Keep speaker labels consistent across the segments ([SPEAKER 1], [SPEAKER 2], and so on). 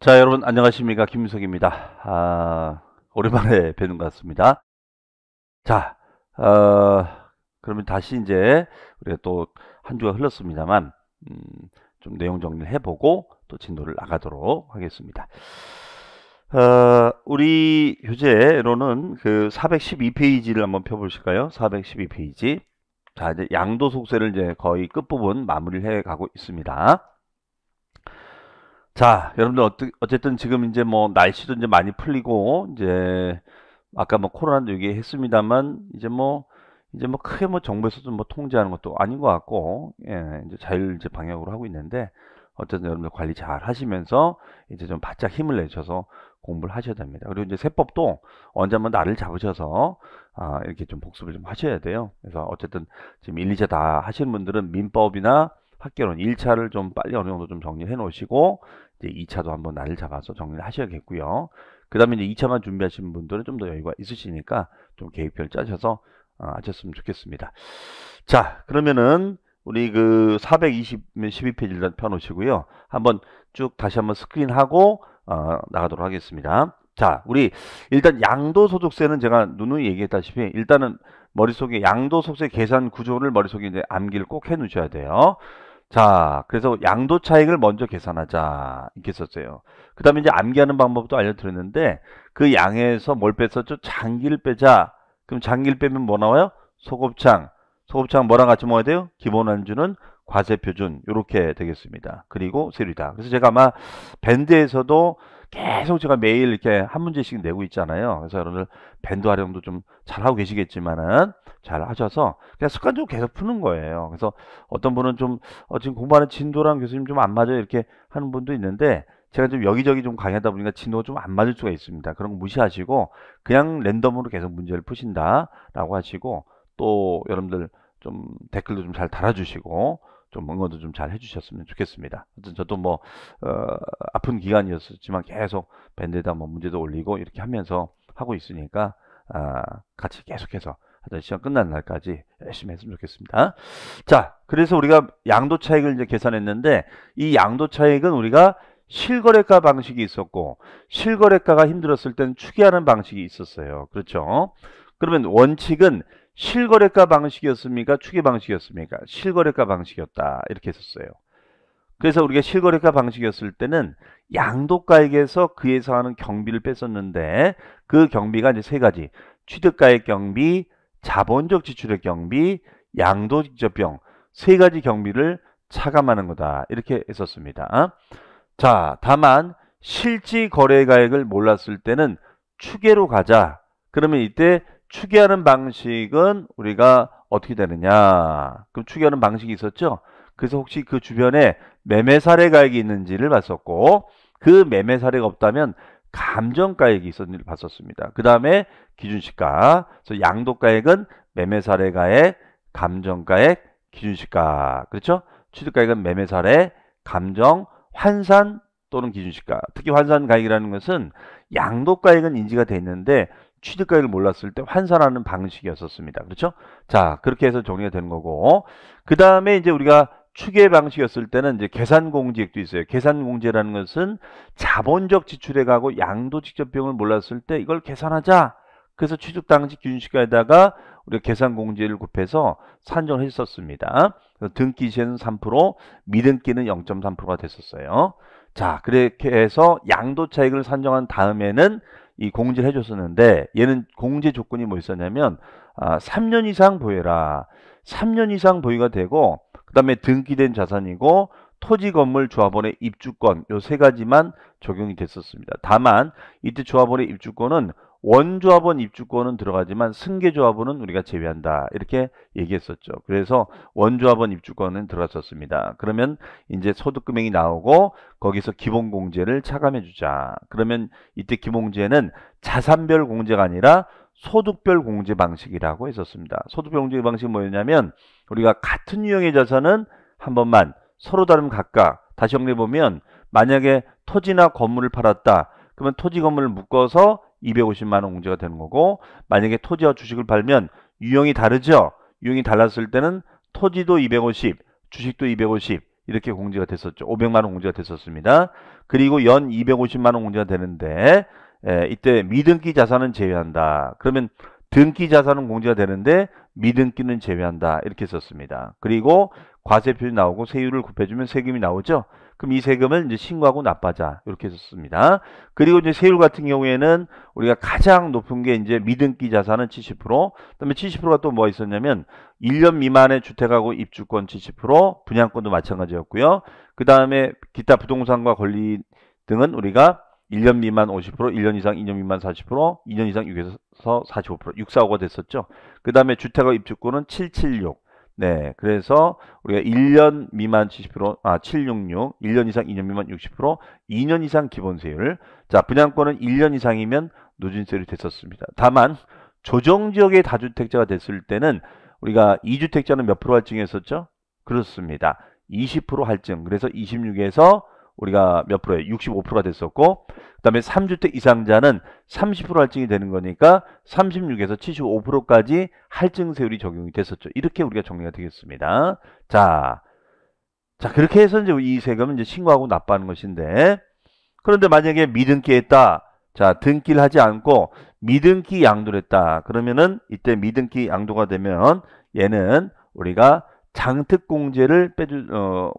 [SPEAKER 1] 자, 여러분 안녕하십니까? 김윤석입니다. 오랜만에 뵙는 것 같습니다. 자, 그러면 다시 이제 우리가 또 한 주가 흘렀습니다만, 음, 좀 내용 정리를 해보고 또 진도를 나가도록 하겠습니다. 우리 교재로는 그 412페이지를 한번 펴보실까요? 412페이지. 자, 이제 양도 속세를 이제 거의 끝부분 마무리를 해 가고 있습니다. 자, 여러분들 어쨌든 지금 이제 뭐 날씨도 이제 많이 풀리고 이제 아까 뭐 코로나도 얘기했습니다만 이제 뭐 크게 뭐 정부에서도 뭐 통제하는 것도 아닌 것 같고 이제 자율 이제 방역으로 하고 있는데 어쨌든 여러분들 관리 잘 하시면서 이제 좀 바짝 힘을 내셔서 공부를 하셔야 됩니다. 그리고 이제 세법도 언제 한번 날을 잡으셔서 이렇게 좀 복습을 좀 하셔야 돼요. 그래서 어쨌든 지금 1, 2차 다 하시는 분들은 민법이나 학개론 1차를 좀 빨리 어느 정도 좀 정리해 놓으시고 이제 2차도 한번 날을 잡아서 정리를 하셔야겠고요. 그 다음에 이제 2차만 준비하시는 분들은 좀 더 여유가 있으시니까 좀 계획별 짜셔서 하셨으면 좋겠습니다. 자, 그러면은 우리 그 412페이지 일단 펴놓으시고요. 한번 쭉 다시 한번 스크린하고 나가도록 하겠습니다. 자, 우리 일단 양도소득세는 제가 누누이 얘기했다시피 일단은 머릿속에 양도소득세 계산 구조를 머릿속에 이제 암기를 꼭 해놓으셔야 돼요. 자, 그래서 양도 차익을 먼저 계산하자 이렇게 썼어요. 그 다음에 이제 암기하는 방법도 알려드렸는데 그 양에서 뭘 뺐었죠? 장기를 빼자. 그럼 장기를 빼면 뭐 나와요? 소곱창. 소곱창 뭐랑 같이 먹어야 돼요? 기본 안주는 과세표준 이렇게 되겠습니다. 그리고 세율이다. 그래서 제가 아마 밴드에서도 계속 제가 매일 이렇게 한 문제씩 내고 있잖아요. 그래서 여러분들 밴드 활용도 좀 잘하고 계시겠지만은 잘 하셔서 그냥 습관적으로 계속 푸는 거예요. 그래서 어떤 분은 좀 지금 공부하는 진도랑 교수님 좀 안 맞아요 이렇게 하는 분도 있는데 제가 좀 여기저기 좀 강의하다 보니까 진도가 좀 안 맞을 수가 있습니다. 그런 거 무시하시고 그냥 랜덤으로 계속 문제를 푸신다라고 하시고 또 여러분들 좀 댓글도 좀 잘 달아주시고 좀 응원도 좀 잘 해주셨으면 좋겠습니다. 저도 뭐 아픈 기간이었지만 계속 밴드에다 뭐 문제도 올리고 이렇게 하면서 하고 있으니까 같이 계속해서 하여튼 시간 끝나는 날까지 열심히 했으면 좋겠습니다. 자, 그래서 우리가 양도 차익을 이제 계산했는데 이 양도 차익은 우리가 실거래가 방식이 있었고 실거래가가 힘들었을 때는 추계하는 방식이 있었어요. 그렇죠? 그러면 원칙은 실거래가 방식이었습니까? 추계 방식이었습니까? 실거래가 방식이었다. 이렇게 했었어요. 그래서 우리가 실거래가 방식이었을 때는 양도가액에서 그에서 하는 경비를 뺐었는데 그 경비가 이제 세 가지. 취득가액 경비, 자본적 지출의 경비, 양도 직접비용 세 가지 경비를 차감하는 거다. 이렇게 했었습니다. 자, 다만 실지 거래가액을 몰랐을 때는 추계로 가자. 그러면 이때 추계하는 방식은 우리가 어떻게 되느냐? 그럼 추계하는 방식이 있었죠? 그래서 혹시 그 주변에 매매 사례가액이 있는지를 봤었고 그 매매 사례가 없다면 감정가액이 있었는지를 봤었습니다. 그 다음에 기준시가. 그래서 양도가액은 매매 사례가액, 감정가액, 기준시가. 그렇죠? 취득가액은 매매 사례, 감정, 환산 또는 기준시가. 특히 환산가액이라는 것은 양도가액은 인지가 돼 있는데 취득가액을 몰랐을 때 환산하는 방식이었었습니다. 그렇죠? 자, 그렇게 해서 정리가 되는 거고. 그 다음에 이제 우리가 추계 방식이었을 때는 이제 계산공제액도 있어요. 계산공제라는 것은 자본적 지출에 가고 양도 직접 비용을 몰랐을 때 이걸 계산하자. 그래서 취득 당시 기준시가에다가 우리가 계산공제를 곱해서 산정을 했었습니다. 등기 시에는 3%, 미등기는 0.3%가 됐었어요. 자, 그렇게 해서 양도 차익을 산정한 다음에는 이 공제를 해줬었는데 얘는 공제 조건이 뭐 있었냐면 3년 이상 보유라. 3년 이상 보유가 되고 그 다음에 등기된 자산이고 토지 건물 조합원의 입주권 요 세 가지만 적용이 됐었습니다. 다만 이때 조합원의 입주권은 원조합원 입주권은 들어가지만 승계조합원은 우리가 제외한다 이렇게 얘기했었죠. 그래서 원조합원 입주권은 들어갔었습니다. 그러면 이제 소득금액이 나오고 거기서 기본공제를 차감해 주자. 그러면 이때 기본공제는 자산별 공제가 아니라 소득별 공제 방식이라고 했었습니다. 소득별 공제 방식은 뭐였냐면 우리가 같은 유형의 자산은 한 번만 서로 다르면 각각 다시 정리해보면 만약에 토지나 건물을 팔았다. 그러면 토지 건물을 묶어서 250만 원 공제가 되는 거고 만약에 토지와 주식을 팔면 유형이 다르죠. 유형이 달랐을 때는 토지도 250, 주식도 250 이렇게 공제가 됐었죠. 500만 원 공제가 됐었습니다. 그리고 연 250만 원 공제가 되는데 이때 미등기 자산은 제외한다. 그러면 등기 자산은 공제가 되는데 미등기는 제외한다. 이렇게 썼습니다. 그리고 과세표시 나오고 세율을 곱해주면 세금이 나오죠. 그럼 이 세금을 이제 신고하고 납부하자. 이렇게 썼습니다. 그리고 이제 세율 같은 경우에는 우리가 가장 높은 게 이제 미등기 자산은 70%, 그다음에 70%가 또 뭐가 있었냐면 1년 미만의 주택하고 입주권 70%, 분양권도 마찬가지였고요. 그다음에 기타 부동산과 권리 등은 우리가 1년 미만 50%, 1년 이상 2년 미만 40%, 2년 이상 6에서 45%, 645가 됐었죠. 그 다음에 주택과 입주권은 776. 네, 그래서 우리가 1년 미만 70%, 766, 1년 이상 2년 미만 60%, 2년 이상 기본세율. 자, 분양권은 1년 이상이면 누진세율이 됐었습니다. 다만 조정지역의 다주택자가 됐을 때는 우리가 2주택자는 몇 프로 할증했었죠? 그렇습니다. 20% 할증. 그래서 26에서 우리가 몇 프로에 65%가 됐었고, 그 다음에 3주택 이상자는 30% 할증이 되는 거니까 36에서 75%까지 할증세율이 적용이 됐었죠. 이렇게 우리가 정리가 되겠습니다. 자, 그렇게 해서 이제 이 세금은 이제 신고하고 납부하는 것인데, 그런데 만약에 미등기 했다. 자, 등기를 하지 않고 미등기 양도를 했다. 그러면은 이때 미등기 양도가 되면 얘는 우리가 장특공제를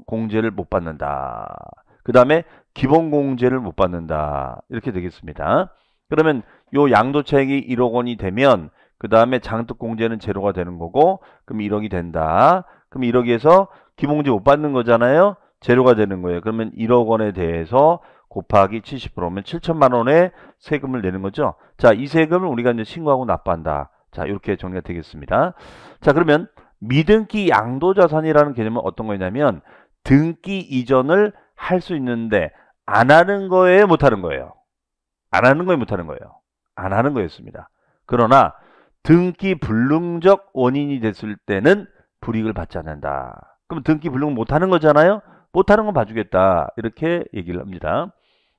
[SPEAKER 1] 공제를 못 받는다. 그 다음에 기본공제를 못 받는다. 이렇게 되겠습니다. 그러면 요 양도차익이 1억 원이 되면 그 다음에 장특공제는 제로가 되는 거고, 그럼 1억이 된다. 그럼 1억에서 기본공제 못 받는 거잖아요. 제로가 되는 거예요. 그러면 1억 원에 대해서 곱하기 70%면 7천만 원의 세금을 내는 거죠. 자, 이 세금을 우리가 이제 신고하고 납부한다. 자, 이렇게 정리가 되겠습니다. 자, 그러면 미등기 양도자산이라는 개념은 어떤 거냐면 등기 이전을 할 수 있는데 안 하는 거에 못 하는 거예요. 안 하는 거에 못 하는 거예요. 안 하는 거였습니다. 그러나 등기 불능적 원인이 됐을 때는 불이익을 받지 않는다. 그럼 등기 불능 못 하는 거잖아요. 못 하는 건 봐주겠다. 이렇게 얘기를 합니다.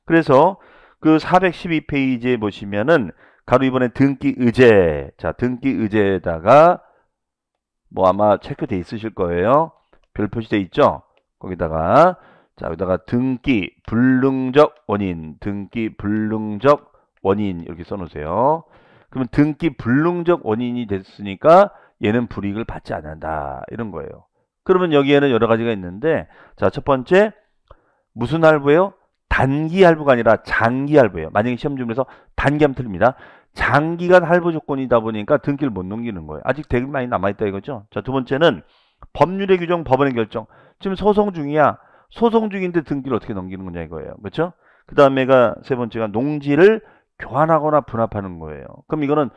[SPEAKER 1] 그래서 그 412페이지에 보시면은 가로 2번에 등기 의제. 자, 등기 의제에다가 뭐 아마 체크돼 있으실 거예요. 별 표시돼 있죠? 거기다가 자, 여기다가 등기 불능적 원인, 등기 불능적 원인 이렇게 써놓으세요. 그러면 등기 불능적 원인이 됐으니까 얘는 불이익을 받지 않는다. 이런 거예요. 그러면 여기에는 여러 가지가 있는데, 자, 첫 번째 무슨 할부예요? 단기 할부가 아니라 장기 할부예요. 만약에 시험 준비에서 단기하면 틀립니다. 장기간 할부 조건이다 보니까 등기를 못 넘기는 거예요. 아직 대금 많이 남아있다 이거죠. 자, 두 번째는 법률의 규정, 법원의 결정. 지금 소송 중이야. 소송 중인데 등기를 어떻게 넘기는 거냐 이거예요. 그렇죠? 그 다음에가 세 번째가 농지를 교환하거나 분합하는 거예요. 그럼 이거는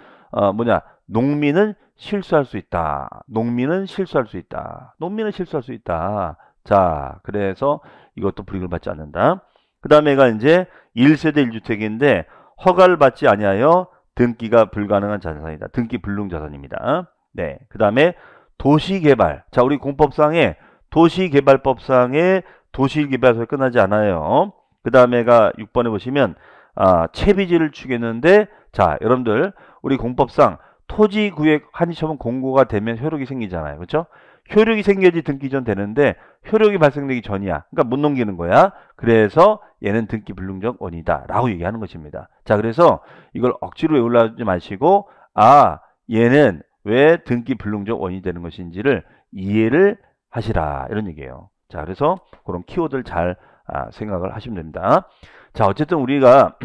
[SPEAKER 1] 농민은 실수할 수 있다. 농민은 실수할 수 있다. 농민은 실수할 수 있다. 자, 그래서 이것도 불이익을 받지 않는다. 그 다음에가 이제 1세대 1주택인데 허가를 받지 아니하여 등기가 불가능한 자산이다. 등기 불능 자산입니다. 네. 그 다음에 도시개발. 자, 우리 공법상에 도시개발법상에 도시개발에서 끝나지 않아요. 그 다음에가 6번에 보시면 채비지를 추겠는데, 자, 여러분들 우리 공법상 토지구획 환시처분 공고가 되면 효력이 생기잖아요. 그렇죠? 효력이 생겨야지 등기 전 되는데 효력이 발생되기 전이야. 그러니까 못 넘기는 거야. 그래서 얘는 등기 불능적 원이다 라고 얘기하는 것입니다. 자, 그래서 이걸 억지로 외우려지 마시고 얘는 왜 등기 불능적 원이 되는 것인지를 이해를 하시라 이런 얘기예요. 자, 그래서 그런 키워드를 잘 생각을 하시면 됩니다. 자, 어쨌든 우리가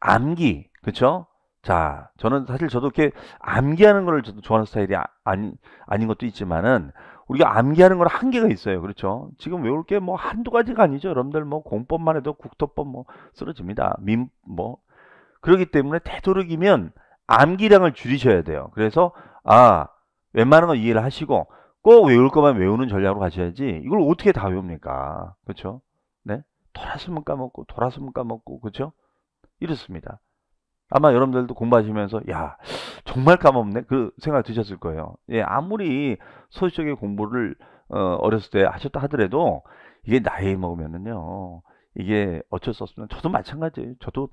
[SPEAKER 1] 암기, 그쵸? 자, 저는 사실 저도 이렇게 암기하는 걸 저도 좋아하는 스타일이 아닌 것도 있지만은 우리가 암기하는 건 한계가 있어요. 그렇죠? 지금 외울 게 뭐 한두 가지가 아니죠. 여러분들 뭐 공법만 해도 국토법 뭐 쓰러집니다. 그렇기 때문에 되도록이면 암기량을 줄이셔야 돼요. 그래서 웬만한 건 이해를 하시고 꼭 외울 것만 외우는 전략으로 가셔야지 이걸 어떻게 다 외웁니까? 그렇죠? 네? 돌았으면 까먹고 돌았으면 까먹고 그렇죠? 이렇습니다. 아마 여러분들도 공부하시면서 야 정말 까먹네 그 생각 드셨을 거예요. 예, 아무리 소수적인 공부를 어렸을 때 하셨다 하더라도 이게 나이 먹으면은요 이게 어쩔 수 없으면 저도 마찬가지예요. 저도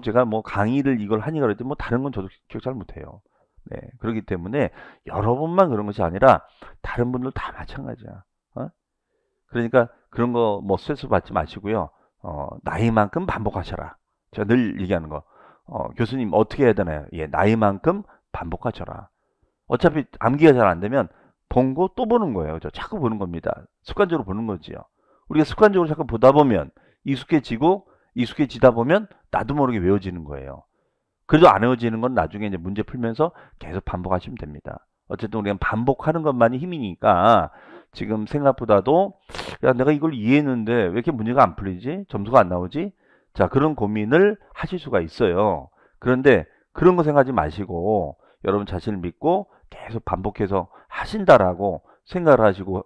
[SPEAKER 1] 제가 강의를 이걸 하니까 그랬더니 다른 건 저도 기억 잘 못해요. 네, 그렇기 때문에 여러분만 그런 것이 아니라 다른 분들 다 마찬가지야. 그러니까 그런 거 뭐 스트레스 받지 마시고요. 나이만큼 반복하셔라. 제가 늘 얘기하는 거. 교수님 어떻게 해야 되나요? 예, 나이만큼 반복하셔라. 어차피 암기가 잘 안 되면 본 거 또 보는 거예요. 저 자꾸 보는 겁니다. 습관적으로 보는 거지요. 우리가 습관적으로 자꾸 보다 보면 익숙해지고 익숙해지다 보면 나도 모르게 외워지는 거예요. 그래도 안 외워지는 건 나중에 이제 문제 풀면서 계속 반복하시면 됩니다. 어쨌든 우리가 반복하는 것만이 힘이니까 지금 생각보다도 야, 내가 이걸 이해했는데 왜 이렇게 문제가 안 풀리지? 점수가 안 나오지? 자, 그런 고민을 하실 수가 있어요. 그런데 그런 거 생각하지 마시고 여러분 자신을 믿고 계속 반복해서 하신다라고 생각을 하시고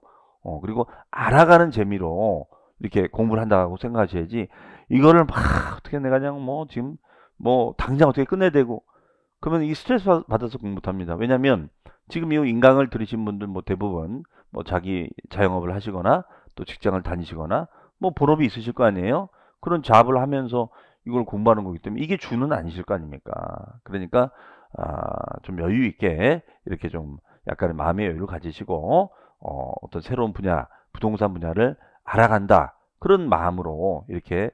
[SPEAKER 1] 그리고 알아가는 재미로 이렇게 공부를 한다고 생각하셔야지 이거를 막 어떻게 내가 그냥 뭐 지금 뭐 당장 어떻게 끝내야 되고 그러면 이 스트레스 받아서 공부 못합니다. 왜냐하면 지금 이 인강을 들으신 분들 뭐 대부분 뭐 자기 자영업을 하시거나 또 직장을 다니시거나 뭐 본업이 있으실 거 아니에요? 그런 잡을 하면서 이걸 공부하는 거기 때문에 이게 주는 아니실 거 아닙니까? 그러니까 좀 여유 있게 이렇게 좀 약간의 마음의 여유를 가지시고 어떤 새로운 분야, 부동산 분야를 알아간다. 그런 마음으로 이렇게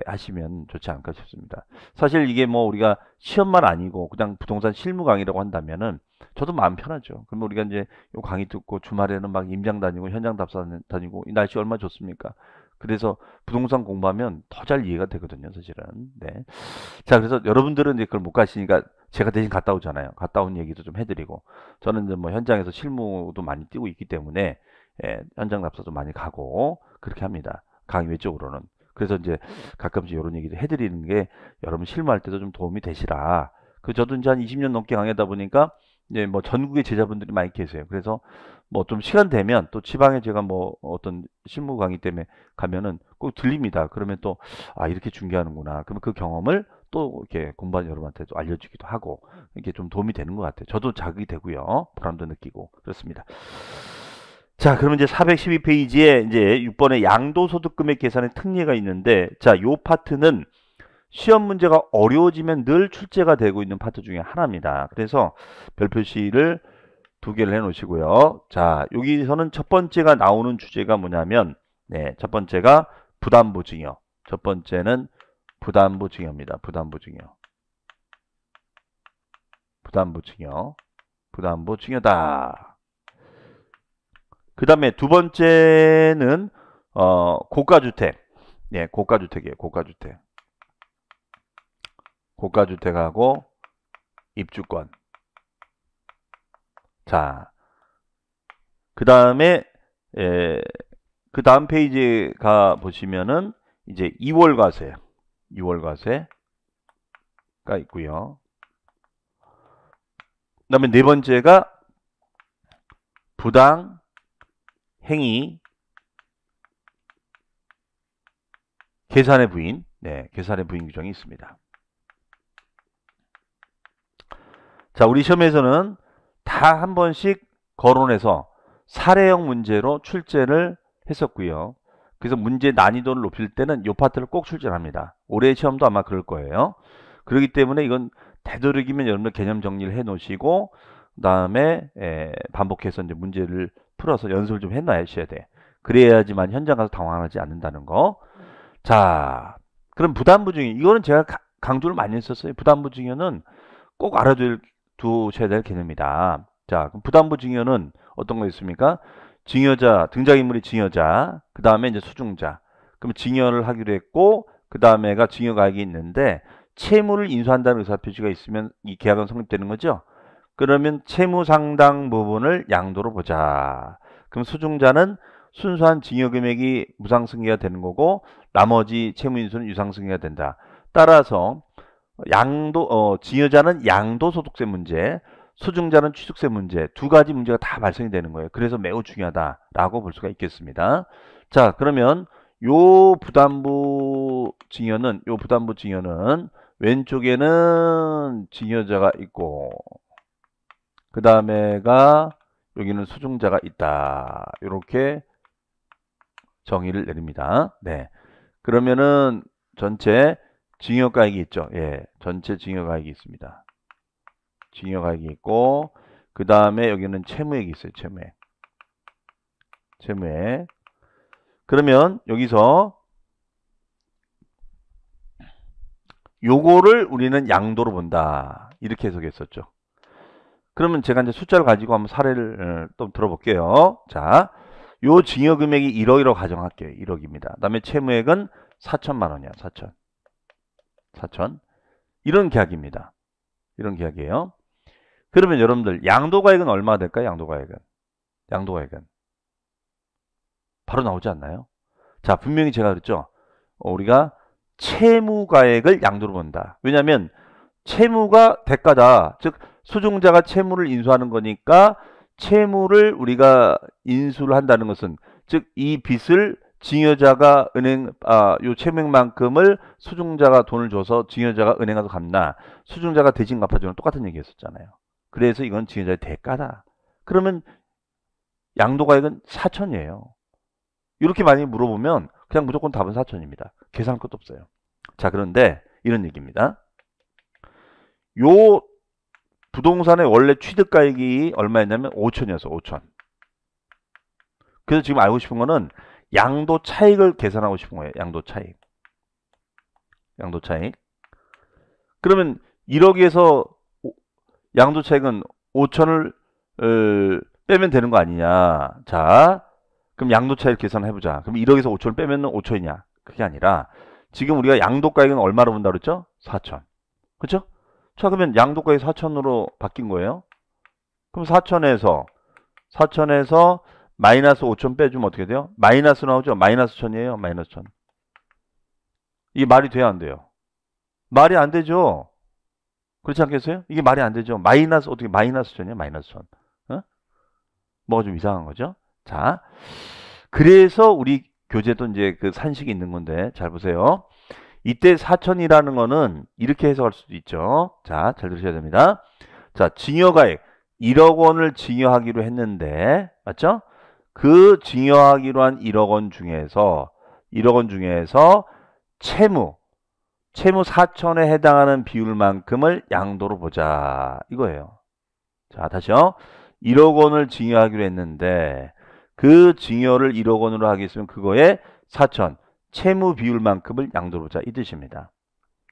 [SPEAKER 1] 하시면 좋지 않을까 싶습니다. 사실 이게 뭐 우리가 시험만 아니고 그냥 부동산 실무 강의라고 한다면은 저도 마음 편하죠. 그러면 우리가 이제 요 강의 듣고 주말에는 막 임장 다니고 현장 답사 다니고 이 날씨 얼마나 좋습니까? 그래서 부동산 공부하면 더 잘 이해가 되거든요, 사실은. 네. 자, 그래서 여러분들은 이제 그걸 못 가시니까 제가 대신 갔다 오잖아요. 갔다 온 얘기도 좀 해드리고 저는 이제 뭐 현장에서 실무도 많이 뛰고 있기 때문에 현장 답사도 많이 가고 그렇게 합니다. 강의 외적으로는. 그래서 이제 가끔씩 이런 얘기도 해드리는 게 여러분 실무할 때도 좀 도움이 되시라. 저도 이제 한 20년 넘게 강의하다 보니까 이제 뭐 전국의 제자분들이 많이 계세요. 그래서 뭐 좀 시간 되면 또 지방에 제가 뭐 어떤 실무 강의 때문에 가면은 꼭 들립니다. 그러면 또 이렇게 중계하는구나. 그러면 그 경험을 또 이렇게 공부하는 여러분한테 도 알려주기도 하고 이게 좀 도움이 되는 것 같아요. 저도 자극이 되고요. 보람도 느끼고 그렇습니다. 자, 그러면 이제 412페이지에 이제 6번에 양도소득금액 계산의 특례가 있는데, 자, 요 파트는 시험 문제가 어려워지면 늘 출제가 되고 있는 파트 중에 하나입니다. 그래서 별 표시를 두 개를 해 놓으시고요. 자, 여기서는 첫 번째가 나오는 주제가 뭐냐면, 네, 첫 번째가 부담부 증여. 첫 번째는 부담부 증여입니다. 부담부 증여. 부담부 증여. 부담부 증여다. 그 다음에 두 번째는 고가주택. 예, 고가주택이에요. 고가주택. 고가주택하고 입주권. 자, 그 다음에 그 다음 페이지 가 보시면은 이제 2월 과세. 2월 과세가 있고요. 그 다음에 네 번째가 부당 행위 계산의 부인. 네, 계산의 부인 규정이 있습니다. 자, 우리 시험에서는 다 한 번씩 거론해서 사례형 문제로 출제를 했었고요. 그래서 문제 난이도를 높일 때는 이 파트를 꼭 출제합니다. 올해 시험도 아마 그럴 거예요. 그렇기 때문에 이건 되도록이면 여러분들 개념 정리를 해 놓으시고 그 다음에 반복해서 이제 문제를 풀어서 연습을 좀 해놔야 돼. 그래야지만 현장 가서 당황하지 않는다는 거. 자, 그럼 부담부 증여. 이거는 제가 강조를 많이 했었어요. 부담부 증여는 꼭 두셔야 될 개념이다. 자, 그럼 부담부 증여는 어떤 거 있습니까? 증여자, 등장인물이 증여자, 그 다음에 이제 수중자. 그럼 증여를 하기로 했고, 그 다음에가 증여가액이 있는데, 채무를 인수한다는 의사표시가 있으면 이 계약은 성립되는 거죠? 그러면 채무 상당 부분을 양도로 보자. 그럼 수중자는 순수한 증여 금액이 무상승계가 되는 거고, 나머지 채무 인수는 유상승계가 된다. 따라서 증여자는 양도소득세 문제, 수중자는 취득세 문제 두 가지 문제가 다 발생이 되는 거예요. 그래서 매우 중요하다라고 볼 수가 있겠습니다. 자, 그러면 요 부담부 증여는 왼쪽에는 증여자가 있고 그 다음에가 여기는 수중자가 있다. 이렇게 정의를 내립니다. 네. 그러면은 전체 증여가액이 있죠. 예, 전체 증여가액이 있습니다. 증여가액이 있고 그 다음에 여기는 채무액이 있어요. 채무액. 그러면 여기서 요거를 우리는 양도로 본다. 이렇게 해석했었죠. 그러면 제가 이제 숫자를 가지고 한번 사례를 또 들어볼게요. 자, 요 징여 금액이 1억이라고 가정할게요. 1억입니다. 그 다음에 채무액은 4천만 원이야. 4천. 이런 계약입니다. 이런 계약이에요. 그러면 여러분들 양도가액은 얼마 될까요? 양도가액은 바로 나오지 않나요? 자, 분명히 제가 그랬죠. 우리가 채무가액을 양도로 본다. 왜냐하면 채무가 대가다. 즉 수중자가 채무를 인수하는 거니까 채무를 우리가 인수를 한다는 것은 즉 이 빚을 징여자가 요 채무액만큼을 수중자가 돈을 줘서 징여자가 은행가서 갚나 수중자가 대신 갚아주는 똑같은 얘기 했었잖아요. 그래서 이건 징여자의 대가다. 그러면 양도가액은 4천이에요. 이렇게 많이 물어보면 그냥 무조건 답은 4천입니다. 계산할 것도 없어요. 자, 그런데 이런 얘기입니다. 요 부동산의 원래 취득가액이 얼마였냐면 5천이었어. 5천. 그래서 지금 알고 싶은 거는 양도 차익을 계산하고 싶은 거예요. 양도 차익. 그러면 1억에서 양도 차익은 5천을 빼면 되는 거 아니냐. 자, 그럼 양도 차익 계산을 해보자. 그럼 1억에서 5천을 빼면 5천이냐. 그게 아니라 지금 우리가 양도가액은 얼마로 본다 그랬죠? 4천. 그렇죠? 자, 그러면 양도가액이 4천으로 바뀐 거예요. 그럼 4천에서 마이너스 5천 빼주면 어떻게 돼요? 마이너스 나오죠? 마이너스 1천이에요. 마이너스 1천. 이게 말이 돼야 안 돼요? 말이 안 되죠? 그렇지 않겠어요? 이게 말이 안 되죠? 어떻게 마이너스 1천이에요? 마이너스 1천. 어? 뭐가 좀 이상한 거죠? 자, 그래서 우리 교재도 이제 그 산식이 있는 건데 잘 보세요. 이때 4천이라는 거는 이렇게 해석할 수도 있죠. 자, 잘 들으셔야 됩니다. 자, 징여가액 1억 원을 징여하기로 했는데 맞죠? 그 징여하기로 한 1억 원 중에서 채무 4천에 해당하는 비율만큼을 양도로 보자. 이거예요. 자, 다시요. 1억 원을 징여하기로 했는데 그 징여를 1억 원으로 하겠으면 그거에 4천 채무 비율만큼을 양도로 보자. 이 뜻입니다.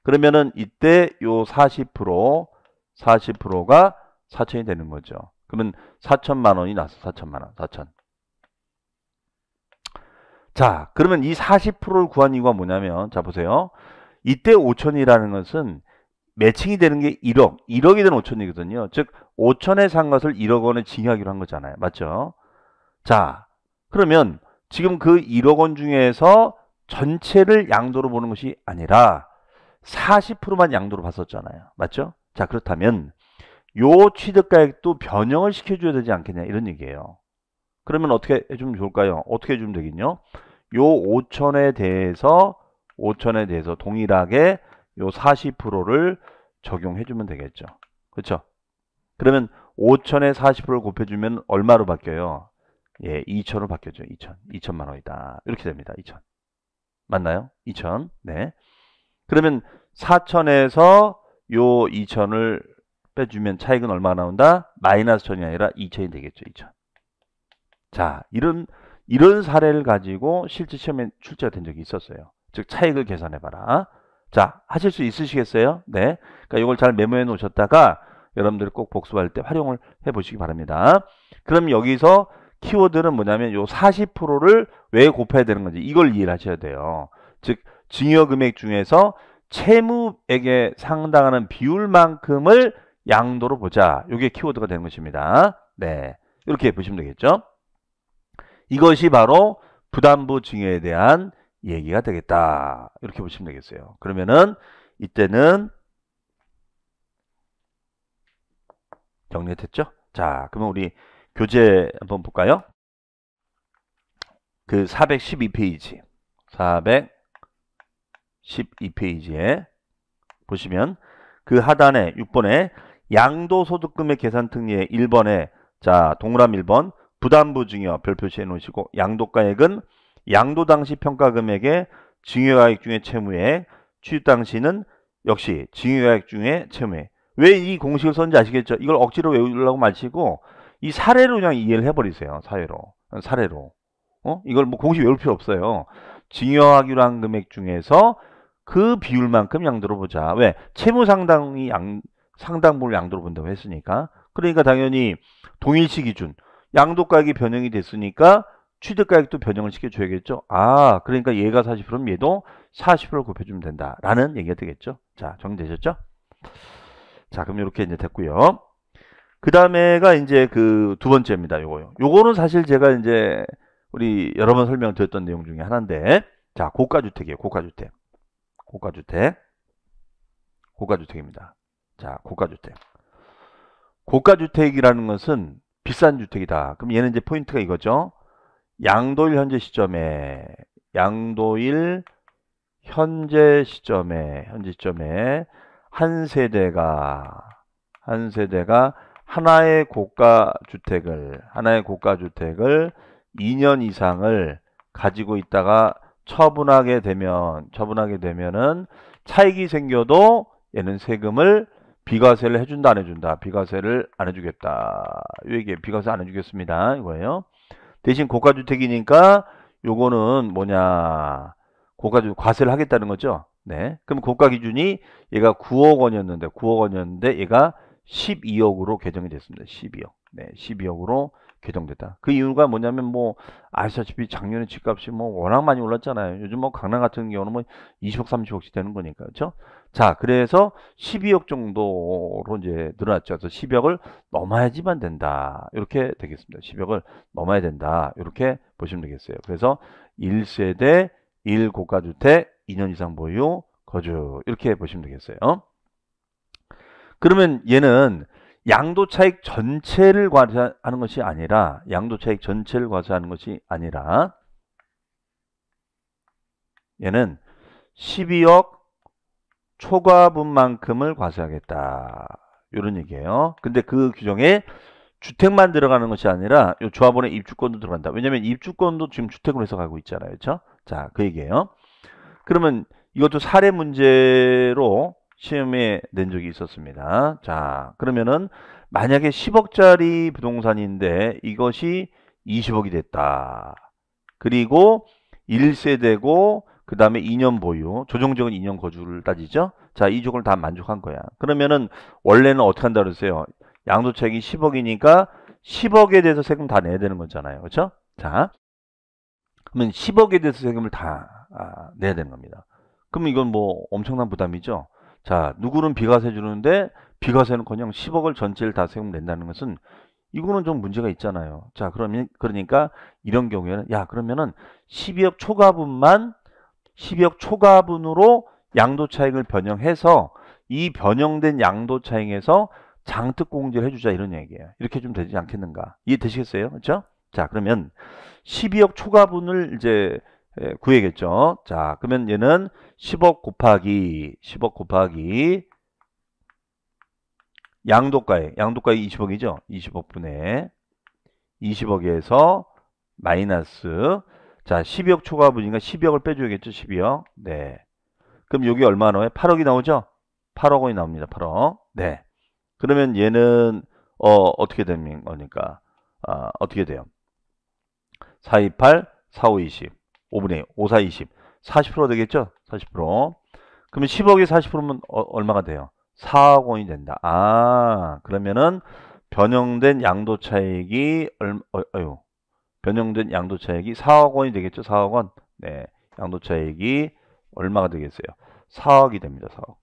[SPEAKER 1] 그러면은 이때 요 40%가 4천이 되는 거죠. 그러면 4천만 원이 나서 4천만 원. 4천. 자, 그러면 이 40%를 구한 이유가 뭐냐면 자 보세요. 이때 5천이라는 것은 매칭이 되는 게 1억. 1억이 된 5천이거든요. 즉 5천에 산 것을 1억 원에 징여하기로 한 거잖아요. 맞죠? 자, 그러면 지금 그 1억 원 중에서 전체를 양도로 보는 것이 아니라 40%만 양도로 봤었잖아요. 맞죠? 자, 그렇다면 요 취득가액도 변형을 시켜줘야 되지 않겠냐 이런 얘기예요. 그러면 어떻게 해주면 좋을까요? 어떻게 해주면 되겠냐? 요 5천에 대해서 동일하게 요 40%를 적용해주면 되겠죠. 그렇죠? 그러면 5천에 40%를 곱해주면 얼마로 바뀌어요? 예, 2천으로 바뀌었죠. 2천만 원이다. 이렇게 됩니다. 2천. 맞나요? 2천. 네. 그러면 4천에서 요 2천을 빼주면 차익은 얼마가 나온다? 마이너스 1천이 아니라 2천이 되겠죠. 2천. 자, 이런 사례를 가지고 실제 시험에 출제가 된 적이 있었어요. 즉 차익을 계산해봐라. 자, 하실 수 있으시겠어요? 네. 그러니까 이걸 잘 메모해 놓으셨다가 여러분들이 꼭 복습할 때 활용을 해보시기 바랍니다. 그럼 여기서 키워드는 뭐냐면 요 40%를 왜 곱해야 되는 건지 이걸 이해를 하셔야 돼요. 즉 징여금액 중에서 채무액에 상당하는 비율만큼을 양도로 보자. 이게 키워드가 되는 것입니다. 네, 이렇게 보시면 되겠죠. 이것이 바로 부담부 징여에 대한 얘기가 되겠다. 이렇게 보시면 되겠어요. 그러면은 이때는 정리됐죠? 자, 그러면 우리 교재 한번 볼까요? 그 412페이지 412페이지에 보시면 그 하단에 6번에 양도소득금의 계산 특례 1번에 자 동그라미 1번 부담부 징여 별 표시해 놓으시고 양도가액은 양도 당시 평가금액의 징여가액 중에 채무액 취득 당시는 역시 징여가액 중에 채무액. 왜 이 공식을 썼는지 아시겠죠? 이걸 억지로 외우려고 마시고 이 사례로 그냥 이해를 해버리세요. 사례로. 이걸 뭐 공식 외울 필요 없어요. 증여하기로 한 금액 중에서 그 비율만큼 양도로 보자. 왜? 채무 상당이 상당분을 양도로 본다고 했으니까. 그러니까 당연히 동일시 기준 양도가액이 변형이 됐으니까 취득가액도 변형을 시켜줘야겠죠. 아, 그러니까 얘가 40%면 얘도 40%를 곱해주면 된다라는 얘기가 되겠죠. 자, 정리되셨죠? 자, 그럼 이렇게 이제 됐고요. 그 다음에가 이제 그 두 번째입니다. 요거요. 요거는 사실 제가 이제 우리 여러 번 설명드렸던 내용 중에 하나인데, 자, 고가주택이에요. 고가주택. 고가주택. 고가주택입니다. 자, 고가주택. 고가주택이라는 것은 비싼 주택이다. 그럼 얘는 이제 포인트가 이거죠. 양도일 현재 시점에 한 세대가 하나의 고가주택을 2년 이상을 가지고 있다가 처분하게 되면은 차익이 생겨도 얘는 세금을 비과세를 해준다 안 해준다. 비과세를 안 해주겠다. 이게 비과세 안 해주겠습니다. 이거예요. 대신 고가주택이니까 요거는 뭐냐, 고가주택 과세를 하겠다는 거죠. 네. 그럼 고가 기준이 얘가 9억 원이었는데 얘가 12억으로 개정이 됐습니다. 12억. 네, 12억으로 개정됐다. 그 이유가 뭐냐면 뭐 아시다시피 작년에 집값이 뭐 워낙 많이 올랐잖아요. 요즘 뭐 강남 같은 경우는 뭐 20억, 30억씩 되는 거니까. 그렇죠? 자, 그래서 12억 정도로 이제 늘어났죠. 그래서 10억을 넘어야지만 된다. 이렇게 되겠습니다. 10억을 넘어야 된다. 이렇게 보시면 되겠어요. 그래서 1세대 1고가주택 2년 이상 보유 거주 이렇게 보시면 되겠어요. 그러면 얘는 양도차익 전체를 과세하는 것이 아니라 얘는 12억 초과분만큼을 과세하겠다. 이런 얘기예요. 근데 그 규정에 주택만 들어가는 것이 아니라 이 조합원의 입주권도 들어간다. 왜냐면 입주권도 지금 주택으로 해서 가고 있잖아요. 그렇죠? 자, 그 얘기예요. 그러면 이것도 사례 문제로 시험에 낸 적이 있었습니다. 자, 그러면은 만약에 10억짜리 부동산인데 이것이 20억이 됐다. 그리고 1세대고 그 다음에 2년 보유, 조정적은 2년 거주를 따지죠. 자, 이 조건을 다 만족한 거야. 그러면은 원래는 어떻게 한다 그랬어요? 양도차익이 10억이니까 10억에 대해서 세금 다 내야 되는 거잖아요. 그렇죠? 자, 그러면 10억에 대해서 세금을 다 내야 되는 겁니다. 그럼 이건 뭐 엄청난 부담이죠. 자, 누구는 비과세 주는데 비과세는커녕 10억을 전체를 다 세금 낸다는 것은 이거는 좀 문제가 있잖아요. 자, 그러니까 이런 경우에는 그러면은 12억 초과분으로 양도차익을 변형해서 이 변형된 양도차익에서 장특공제를 해주자 이런 얘기예요. 이렇게 좀 되지 않겠는가? 이해되시겠어요? 그렇죠? 자, 그러면 12억 초과분을 이제 구해야겠죠. 자, 그러면 얘는 10억 곱하기 양도가액 20억이죠. 20억분의 20억에서 마이너스, 자, 12억 초과분이니까 12억을 빼줘야겠죠. 12억. 네. 그럼 여기 얼마 나와요? 8억이 나오죠? 8억 원이 나옵니다. 8억. 네. 그러면 얘는 어떻게 되는 거니까 어떻게 돼요? 428, 45, 20. 5분의 5, 4, 20. 40% 되겠죠? 40%. 그러면 10억에 40%면 얼마가 돼요? 4억 원이 된다. 그러면은 변형된 양도차익이 변형된 양도차익이 4억 원이 되겠죠? 4억 원. 네. 양도차익이 얼마가 되겠어요? 4억이 됩니다. 4억.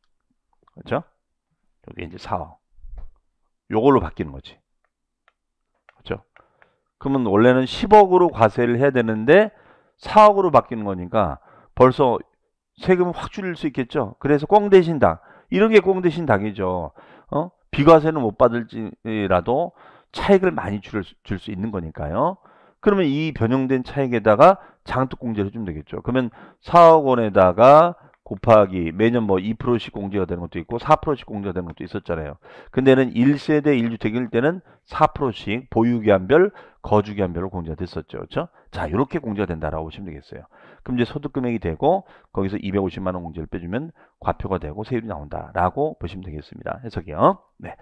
[SPEAKER 1] 그렇죠? 여기 이제 4억. 요걸로 바뀌는 거지. 그렇죠? 그러면 원래는 10억으로 과세를 해야 되는데 4억으로 바뀌는 거니까 벌써 세금을 확 줄일 수 있겠죠. 그래서 꽁 대신 당. 이런 게 꽁 대신 당이죠. 비과세는 못 받을지라도 차익을 많이 줄 수 있는 거니까요. 그러면 이 변형된 차익에다가 장특공제를 해주면 되겠죠. 그러면 4억 원에다가 곱하기 매년 뭐 2%씩 공제가 되는 것도 있고 4%씩 공제가 되는 것도 있었잖아요. 근데는 1세대 1주택일 때는 4%씩 보유기한별, 거주기한별로 공제가 됐었죠. 그렇죠? 자, 이렇게 공제가 된다라고 보시면 되겠어요. 그럼 이제 소득금액이 되고 거기서 250만 원 공제를 빼주면 과표가 되고 세율이 나온다라고 보시면 되겠습니다. 해석이요. 네.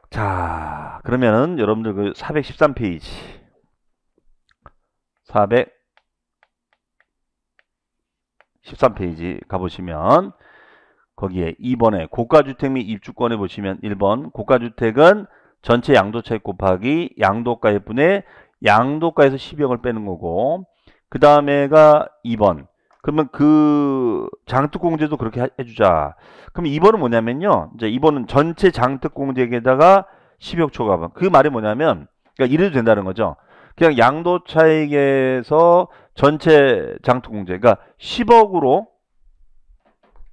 [SPEAKER 1] 자, 그러면은 여러분들 그 413페이지 413페이지 가보시면 거기에 2번에 고가주택 및 입주권에 보시면 1번 고가주택은 전체 양도차익 곱하기 양도가액 분의 양도가에서 12억을 빼는 거고, 그 다음에가 2번. 그러면 그 장특공제도 그렇게 해주자. 그럼 2번은 뭐냐면요. 이제 2번은 전체 장특공제에다가 10억 초과분. 그 말이 뭐냐면, 그러니까 이래도 된다는 거죠. 그냥 양도차익에서 전체 장특공제, 그러니까 10억으로,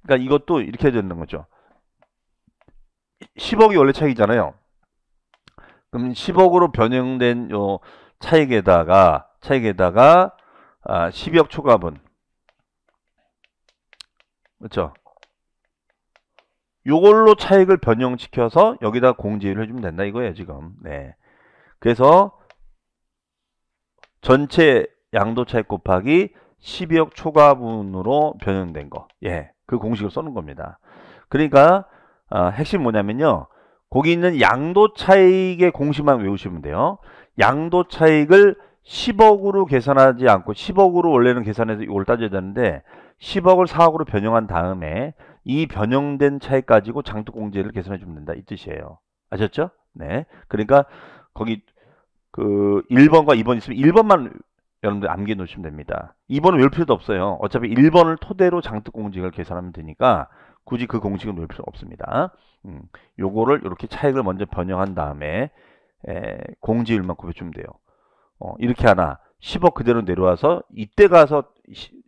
[SPEAKER 1] 그러니까 이것도 이렇게 해야 되는 거죠. 10억이 원래 차익이잖아요. 그럼 10억으로 변형된 요 차익에다가 12억 초과분. 그렇죠? 요걸로 차익을 변형시켜서 여기다 공제를 해주면 된다 이거예요, 지금. 네. 그래서 전체 양도 차익 곱하기 12억 초과분으로 변형된 거. 예. 그 공식을 써는 겁니다. 그러니까 핵심 뭐냐면요. 거기 있는 양도 차익의 공식만 외우시면 돼요. 양도 차익을 10억으로 계산하지 않고 10억으로 원래는 계산해서 이걸 따져야 되는데 10억을 4억으로 변형한 다음에 이 변형된 차익 가지고 장특공제를 계산해 주면 된다 이 뜻이에요. 아셨죠? 네. 그러니까 거기 그 1번과 2번 있으면 1번만 여러분들 암기해 놓으시면 됩니다. 2번은 외울 필요도 없어요. 어차피 1번을 토대로 장특공제를 계산하면 되니까 굳이 그 공식은 외울 필요 없습니다. 요거를 이렇게 차익을 먼저 변형한 다음에 공제율만 곱해주면 돼요. 이렇게 하나 10억 그대로 내려와서 이때 가서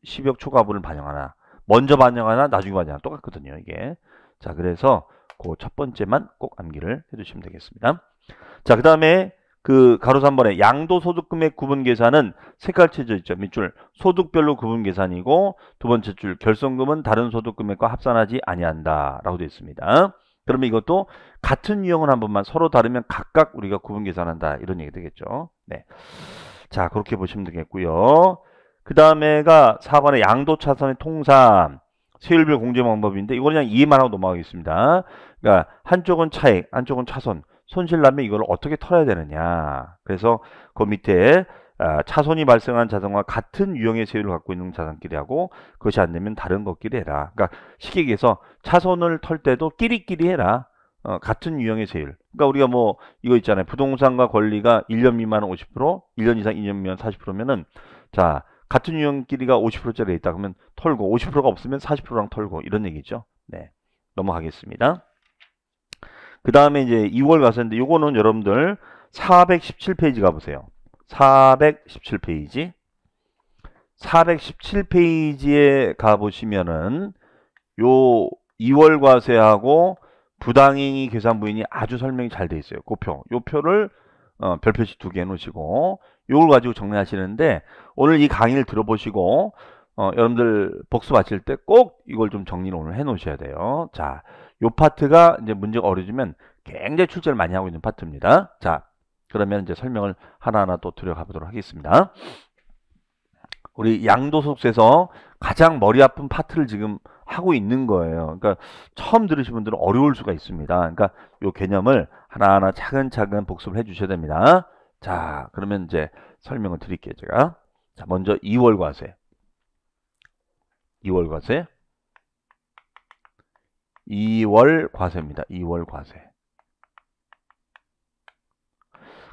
[SPEAKER 1] 10억 초과분을 반영하나, 먼저 반영하나 나중에 반영하나 똑같거든요 이게. 자, 그래서 그 첫 번째만 꼭 암기를 해주시면 되겠습니다. 자, 그 다음에 그 가로 3번에 양도소득금액 구분 계산은 색깔쳐져 있죠. 밑줄 소득별로 구분 계산이고, 두 번째 줄 결손금은 다른 소득금액과 합산하지 아니한다 라고 되어 있습니다. 그러면 이것도 같은 유형을 한 번만, 서로 다르면 각각 우리가 구분 계산한다 이런 얘기 되겠죠. 네. 자, 그렇게 보시면 되겠고요. 그 다음에가 4번의 양도차선의 통산 세율별 공제 방법인데 이거 그냥 이해만 하고 넘어가겠습니다. 그러니까 한쪽은 차익, 한쪽은 차손. 손실 나면 이걸 어떻게 털어야 되느냐. 그래서 그 밑에 차손이 발생한 자산과 같은 유형의 세율을 갖고 있는 자산끼리 하고, 그것이 안 되면 다른 것끼리 해라. 그러니까 쉽게 얘기해서 차손을 털 때도 끼리끼리 해라. 같은 유형의 세율. 그러니까 우리가 뭐 이거 있잖아요. 부동산과 권리가 1년 미만은 50%, 1년 이상 2년 미만 40%면은 자, 같은 유형끼리가 50%짜리 있다 그러면 털고, 50%가 없으면 40%랑 털고, 이런 얘기죠. 네. 넘어가겠습니다. 그 다음에 이제 2월 가서인데 요거는 여러분들 417페이지 가보세요. 417페이지. 417페이지에 가보시면은 요 2월 과세하고 부당이익 계산부인이 아주 설명이 잘 돼 있어요. 그 표. 요 표를 별표시 2개 해놓으시고 요걸 가지고 정리하시는데, 오늘 이 강의를 들어보시고 여러분들 복습하실 때 꼭 이걸 좀 정리를 오늘 해 놓으셔야 돼요. 자, 요 파트가 이제 문제가 어려지면 굉장히 출제를 많이 하고 있는 파트입니다. 자, 그러면 이제 설명을 하나하나 또 들어가 보도록 하겠습니다. 우리 양도소득세에서 가장 머리 아픈 파트를 지금 하고 있는 거예요. 그러니까 처음 들으신 분들은 어려울 수가 있습니다. 그러니까 요 개념을 하나하나 차근차근 복습을 해 주셔야 됩니다. 자, 그러면 이제 설명을 드릴게요, 제가. 자, 먼저 2월 과세. 2월 과세. 2월 과세입니다. 2월 과세.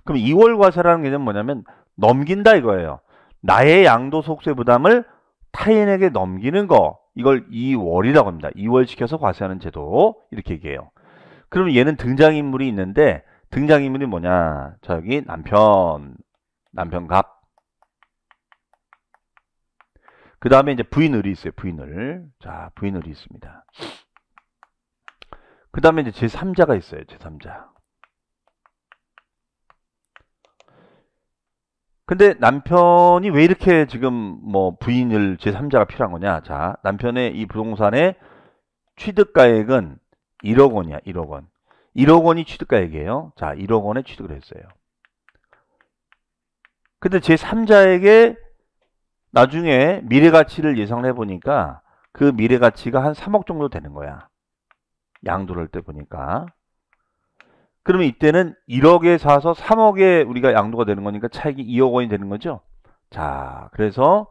[SPEAKER 1] 그럼 2월 과세라는 개념은 뭐냐면 넘긴다 이거예요. 나의 양도소득세 부담을 타인에게 넘기는 거, 이걸 2월이라고 합니다. 2월 시켜서 과세하는 제도, 이렇게 얘기해요. 그러면 얘는 등장인물이 있는데, 등장인물이 뭐냐? 저기 남편갑. 그 다음에 이제 부인을이 있어요. 부인을. 자, 부인을이 있습니다. 그 다음에 이제 제3자가 있어요. 제3자. 근데 남편이 왜 이렇게 지금 뭐 부인을 제3자가 필요한 거냐? 자, 남편의 이 부동산의 취득가액은 1억 원이야. 1억 원. 1억 원이 취득가액이에요. 자, 1억 원에 취득을 했어요. 근데 제3자에게 나중에 미래가치를 예상을 해보니까 그 미래가치가 한 3억 정도 되는 거야. 양도를 할 때 보니까. 그러면 이때는 1억에 사서 3억에 우리가 양도가 되는 거니까 차익이 2억 원이 되는 거죠. 자, 그래서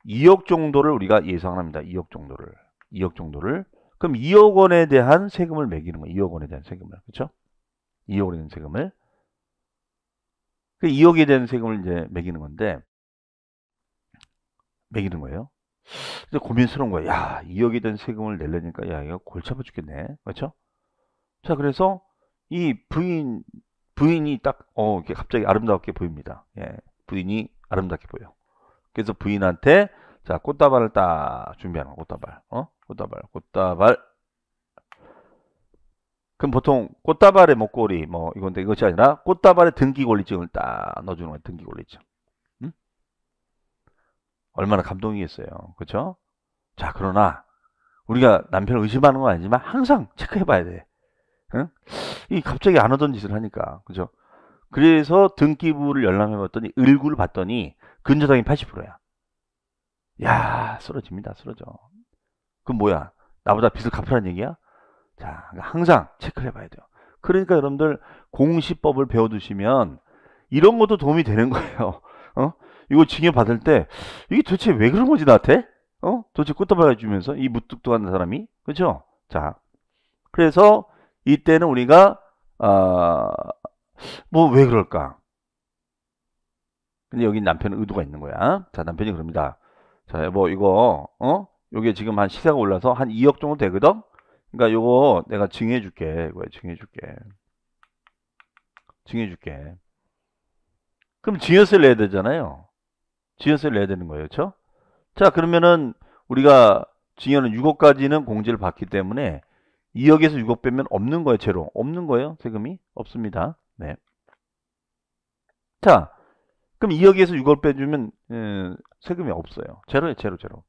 [SPEAKER 1] 2억 정도를 우리가 예상합니다. 2억 정도를. 2억 정도를. 그럼 2억 원에 대한 세금을 매기는 거예요. 2억 원에 대한 세금을. 그렇죠? 2억 원에 대한 세금을. 그 2억에 대한 세금을 이제 매기는 건데, 매기는 거예요. 근데 고민스러운 거예요. 야, 2억에 대한 세금을 내려니까, 야, 이거 골치 아파 죽겠네. 그렇죠? 자, 그래서 이 부인이 딱, 이렇게 갑자기 아름답게 보입니다. 예, 부인이 아름답게 보여. 그래서 부인한테, 자, 꽃다발을 딱 준비하는 거, 꽃다발. 꽃다발. 그럼 보통 꽃다발의 목걸이, 뭐, 이건데 이것이 아니라 꽃다발의 등기권리증을 딱 넣어주는 거예요, 등기권리증. 응? 얼마나 감동이겠어요. 그렇죠? 자, 그러나, 우리가 남편을 의심하는 건 아니지만 항상 체크해 봐야 돼. 응? 이 갑자기 안 하던 짓을 하니까. 그죠? 그래서 등기부를 열람해 봤더니, 을구를 봤더니, 근저당이 80%야. 야, 쓰러집니다, 쓰러져. 그럼 뭐야? 나보다 빚을 갚으라는 얘기야? 자, 항상 체크를 해봐야 돼요. 그러니까 여러분들 공시법을 배워두시면 이런 것도 도움이 되는 거예요. 이거 징역 받을 때 이게 도대체 왜 그런 거지 나한테? 도대체 꽃다발 주면서 이 무뚝뚝한 사람이, 그렇죠? 자, 그래서 이때는 우리가 뭐 왜 그럴까? 근데 여기 남편은 의도가 있는 거야. 자, 남편이 그럽니다. 자, 여보 이거 요게 지금 한 시세가 올라서 한 2억 정도 되거든? 그러니까 요거 내가 증여해 줄게. 이거 증여해 줄게. 증여해 줄게. 그럼 증여세를 내야 되잖아요. 증여세를 내야 되는 거예요. 그렇죠? 자, 그러면은 우리가 증여는 6억까지는 공제를 받기 때문에 2억에서 6억 빼면 없는 거예요. 제로. 없는 거예요. 세금이 없습니다. 네. 자, 그럼 2억에서 6억 빼주면 세금이 없어요. 제로예요. 제로.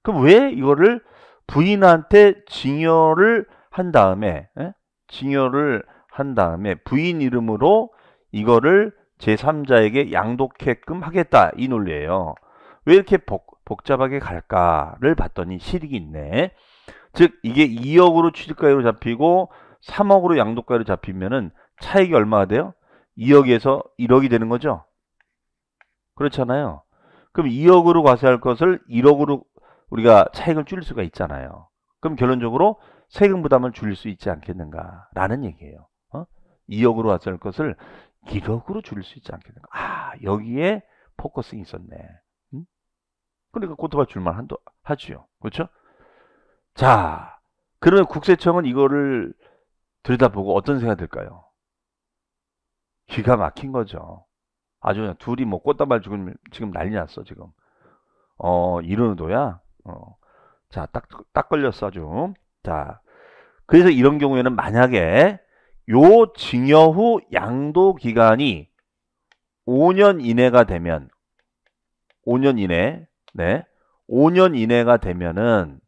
[SPEAKER 1] 그럼 왜 이거를 부인한테 증여를 한 다음에 증여를 한 다음에 부인 이름으로 이거를 제3자에게 양도케끔 하겠다, 이 논리예요. 왜 이렇게 복잡하게 갈까를 봤더니 실익이 있네. 즉 이게 2억으로 취득가액으로 잡히고 3억으로 양도가액으로 잡히면은 차익이 얼마가 돼요? 2억에서 1억이 되는 거죠. 그렇잖아요. 그럼 2억으로 과세할 것을 1억으로 우리가 차익을 줄일 수가 있잖아요. 그럼 결론적으로 세금 부담을 줄일 수 있지 않겠는가라는 얘기예요. 2억으로 과세할 것을 1억으로 줄일 수 있지 않겠는가. 여기에 포커싱이 있었네. 그러니까 꽃다발 줄만 하지요. 그렇죠? 자, 그러면 국세청은 이거를 들여다보고 어떤 생각이 들까요? 기가 막힌 거죠. 아주 그냥 둘이 뭐 꽃다발 지금 난리 났어, 지금. 이런 의도야? 자, 딱 걸렸어, 아주. 자, 그래서 이런 경우에는 만약에 요 증여 후 양도 기간이 5년 이내가 되면, 5년 이내, 네, 5년 이내가 되면은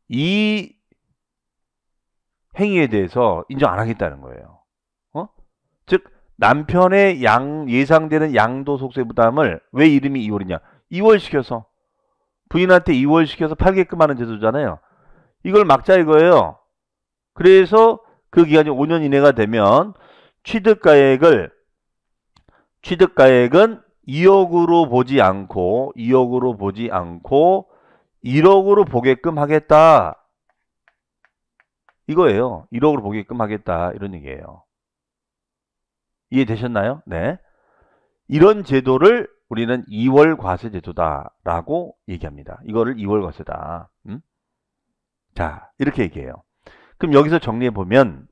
[SPEAKER 1] 이 행위에 대해서 인정 안 하겠다는 거예요. 즉 남편의 예상되는 양도소득세 부담을 왜 이름이 2월이냐? 2월 시켜서 부인한테 2월 시켜서 팔게끔 하는 제도잖아요. 이걸 막자 이거예요. 그래서 그 기간이 5년 이내가 되면 취득가액은 2억으로 보지 않고 1억으로 보게끔 하겠다. 이거예요. 1억으로 보게끔 하겠다. 이런 얘기예요. 이해되셨나요? 네. 이런 제도를 우리는 2월 과세 제도다라고 얘기합니다. 이거를 2월 과세다. 자, 이렇게 얘기해요. 그럼 여기서 정리해 보면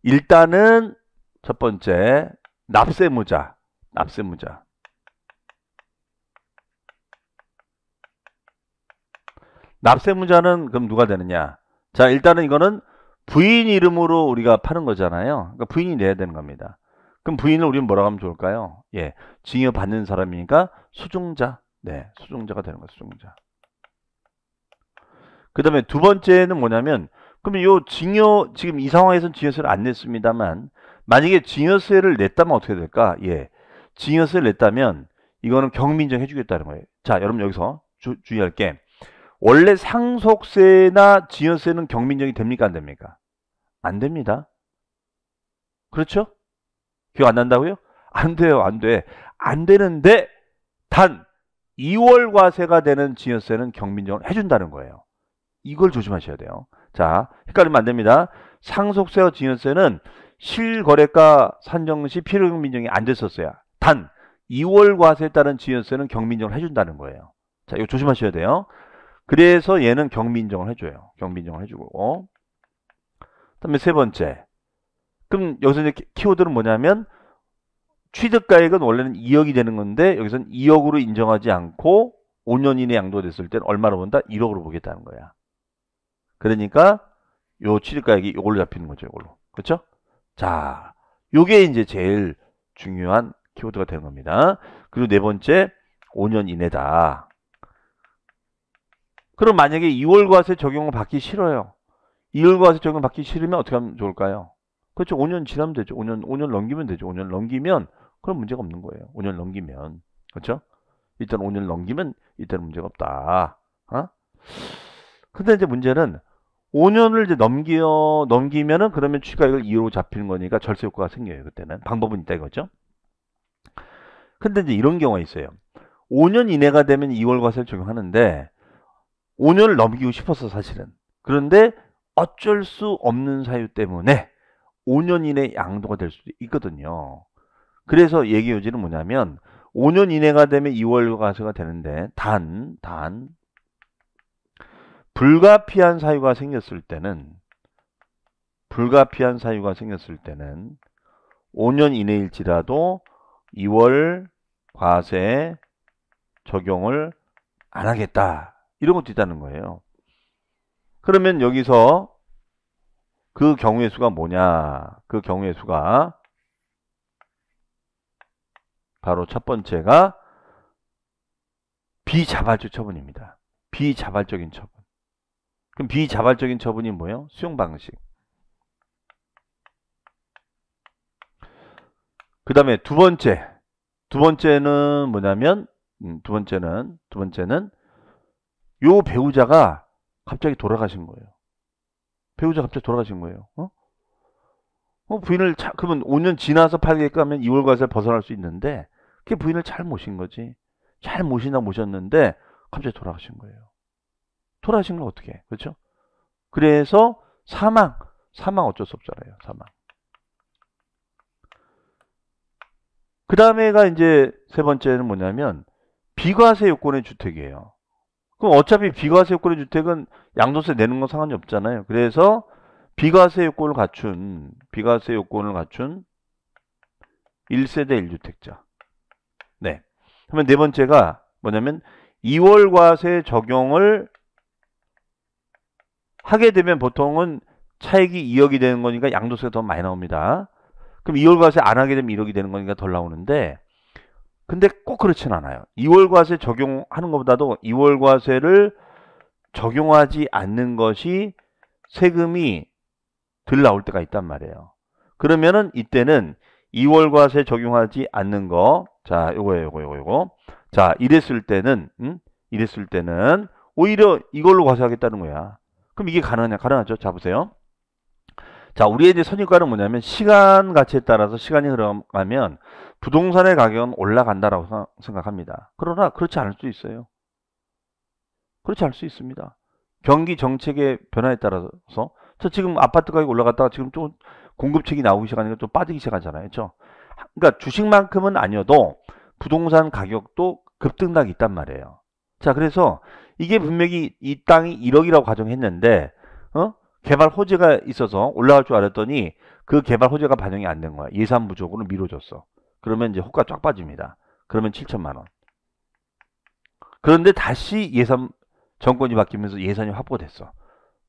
[SPEAKER 1] 일단은 첫 번째 납세무자. 납세무자는 그럼 누가 되느냐? 자, 일단은 이거는 부인 이름으로 우리가 파는 거잖아요. 그러니까 부인이 내야 되는 겁니다. 그럼 부인을 우리는 뭐라고 하면 좋을까요? 예, 증여 받는 사람이니까 수증자. 네, 수증자가 되는 거예요. 수증자. 그 다음에 두 번째는 뭐냐면, 그러면 요 지금 이 상황에서는 증여세를 안 냈습니다만, 만약에 증여세를 냈다면 어떻게 될까? 예, 증여세를 냈다면 이거는 경민정 해주겠다는 거예요. 자, 여러분 여기서 주의할 게 원래 상속세나 지연세는 경민정이 됩니까? 안 됩니까? 안 됩니다. 그렇죠? 기억 안 난다고요? 안 돼요. 안 돼. 안 되는데 단 2월 과세가 되는 지연세는 경민정을 해준다는 거예요. 이걸 조심하셔야 돼요. 자, 헷갈리면 안 됩니다. 상속세와 지연세는 실거래가 산정 시 필요경민정이 안 됐었어요. 단 2월 과세에 따른 지연세는 경민정을 해준다는 거예요. 자, 이거 조심하셔야 돼요. 그래서 얘는 경민정을 해줘요. 경민정을 해주고. 그다음에 세 번째. 그럼 여기서 이제 키워드는 뭐냐면 취득가액은 원래는 2억이 되는 건데 여기서는 2억으로 인정하지 않고 5년 이내 양도가 됐을 때는 얼마로 본다? 1억으로 보겠다는 거야. 그러니까 요 취득가액이 이걸로 잡히는 거죠. 이걸로. 그렇죠? 자, 요게 이제 제일 중요한 키워드가 되는 겁니다. 그리고 네 번째, 5년 이내다. 그럼 만약에 2월 과세 적용을 받기 싫어요. 2월 과세 적용 받기 싫으면 어떻게 하면 좋을까요? 그렇죠. 5년 지나면 되죠. 5년 넘기면 되죠. 5년 넘기면 그럼 문제가 없는 거예요. 5년 넘기면. 그렇죠? 일단 5년 넘기면 일단 문제가 없다. 어? 근데 이제 문제는 5년을 이제 넘기면은 그러면 취가액을 2로 잡히는 거니까 절세 효과가 생겨요. 그때는. 방법은 있다 이거죠. 근데 이제 이런 경우가 있어요. 5년 이내가 되면 2월 과세를 적용하는데 5년을 넘기고 싶었어 사실은. 그런데 어쩔 수 없는 사유 때문에 5년 이내 양도가 될 수도 있거든요. 그래서 얘기 요지는 뭐냐면 5년 이내가 되면 2월 과세가 되는데 단 불가피한 사유가 생겼을 때는 5년 이내일지라도 2월 과세 적용을 안 하겠다. 이런 것도 있다는 거예요. 그러면 여기서 그 경우의 수가 뭐냐? 그 경우의 수가 바로 첫 번째가 비자발적 처분입니다. 비자발적인 처분. 그럼 비자발적인 처분이 뭐예요? 수용 방식. 그 다음에 두 번째는 뭐냐면 두 번째는 요 배우자가 갑자기 돌아가신 거예요. 배우자 갑자기 돌아가신 거예요. 부인을 그러면 5년 지나서 팔게끔 하면 2월 과세를 벗어날 수 있는데 그게 부인을 잘 모신 거지. 잘 모셨는데 갑자기 돌아가신 거예요. 돌아가신 건 어떻게 해? 그렇죠? 그래서 사망 어쩔 수 없잖아요. 사망. 그 다음에가 이제 세 번째는 뭐냐면 비과세 요건의 주택이에요. 그럼 어차피 비과세 요건의 주택은 양도세 내는 건 상관이 없잖아요. 그래서 비과세 요건을 갖춘 1세대 1주택자. 네. 그러면 네 번째가 뭐냐면 2월 과세 적용을 하게 되면 보통은 차익이 2억이 되는 거니까 양도세가 더 많이 나옵니다. 그럼 2월 과세 안 하게 되면 1억이 되는 거니까 덜 나오는데 근데 꼭 그렇진 않아요. 2월 과세 적용하는 것보다도 2월 과세를 적용하지 않는 것이 세금이 덜 나올 때가 있단 말이에요. 그러면은 이때는 2월 과세 적용하지 않는 거. 자, 요거. 자, 이랬을 때는 오히려 이걸로 과세하겠다는 거야. 그럼 이게 가능하냐? 가능하죠. 자, 보세요. 자, 우리의 이제 선입관은 뭐냐면 시간 가치에 따라서 시간이 흘러가면 부동산의 가격은 올라간다라고 생각합니다. 그러나 그렇지 않을 수 있어요. 그렇지 않을 수 있습니다. 경기 정책의 변화에 따라서 저 지금 아파트 가격이 올라갔다가 지금 좀 공급책이 나오기 시작하니까 좀 빠지기 시작하잖아요. 그렇죠? 그러니까 주식만큼은 아니어도 부동산 가격도 급등락이 있단 말이에요. 자, 그래서 이게 분명히 이 땅이 1억이라고 가정했는데 개발 호재가 있어서 올라갈 줄 알았더니 그 개발 호재가 반영이 안 된 거야. 예산 부족으로 미뤄졌어. 그러면 이제 호가 쫙 빠집니다. 그러면 7천만 원. 그런데 다시 정권이 바뀌면서 예산이 확보됐어.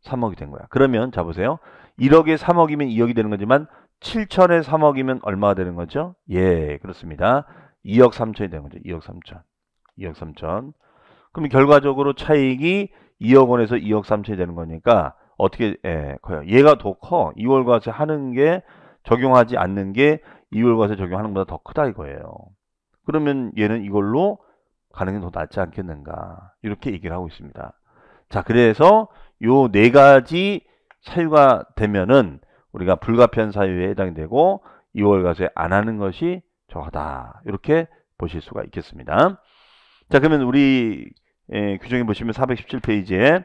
[SPEAKER 1] 3억이 된 거야. 그러면 자 보세요. 1억에 3억이면 2억이 되는 거지만 7천에 3억이면 얼마가 되는 거죠? 예, 그렇습니다. 2억 3천이 되는 거죠. 2억 3천. 그럼 결과적으로 차익이 2억 원에서 2억 3천이 되는 거니까 어떻게 커요? 얘가 더 커. 2월 과세 하는 게 적용하지 않는 게 2월 과세 적용하는 것보다 더 크다 이거예요. 그러면 얘는 이걸로 가는 게 더 낫지 않겠는가 이렇게 얘기를 하고 있습니다. 자, 그래서 요 네 가지 사유가 되면은 우리가 불가피한 사유에 해당이 되고 2월 과세 안 하는 것이 정하다. 이렇게 보실 수가 있겠습니다. 자, 그러면 우리 규정에 보시면 417페이지에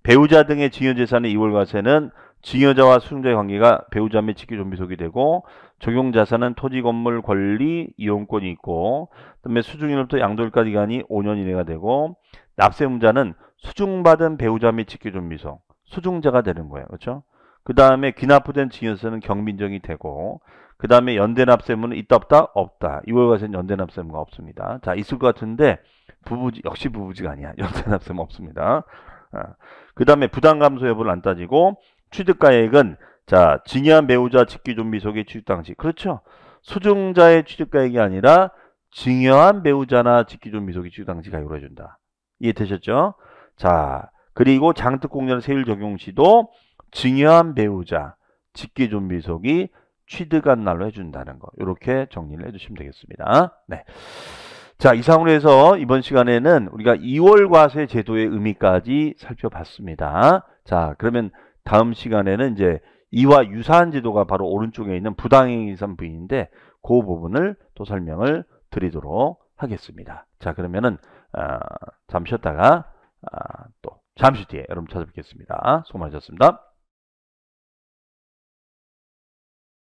[SPEAKER 1] 배우자 등의 증여재산의 2월 과세는 증여자와 수증자의 관계가 배우자 및 직계존비속이 되고 적용자산은 토지, 건물, 권리, 이용권이 있고 그다음에 수중일로부터 양도일까지 기간이 5년 이내가 되고 납세의무자는 수중받은 배우자 및 직계존비속 수중자가 되는 거예요. 그렇죠? 그 다음에 귀납부된 증여세는 경빈정이 되고 그 다음에 연대납세의무는 있다 없다? 없다. 2월 과세는 연대납세의무가 없습니다. 자, 있을 것 같은데 부부지 역시 부부지가 아니야. 연대납세의무 없습니다. 그 다음에 부담감소 여부를 안 따지고 취득가액은 자 증여한 배우자 직계존비속의 취득 당시 그렇죠. 수중자의 취득가액이 아니라 증여한 배우자나 직계존비속의 취득 당시 가액으로 해준다. 이해되셨죠? 자 그리고 장특공제는 세율 적용 시도 증여한 배우자 직계존비속이 취득한 날로 해준다는 거 이렇게 정리를 해주시면 되겠습니다. 네. 자, 이상으로 해서 이번 시간에는 우리가 2월 과세 제도의 의미까지 살펴봤습니다. 자, 그러면 다음 시간에는 이제 이와 유사한 제도가 바로 오른쪽에 있는 부당행위산 부위인데 그 부분을 또 설명을 드리도록 하겠습니다. 자, 그러면은 잠시 쉬었다가 또 잠시 뒤에 여러분 찾아뵙겠습니다. 수고 많으셨습니다.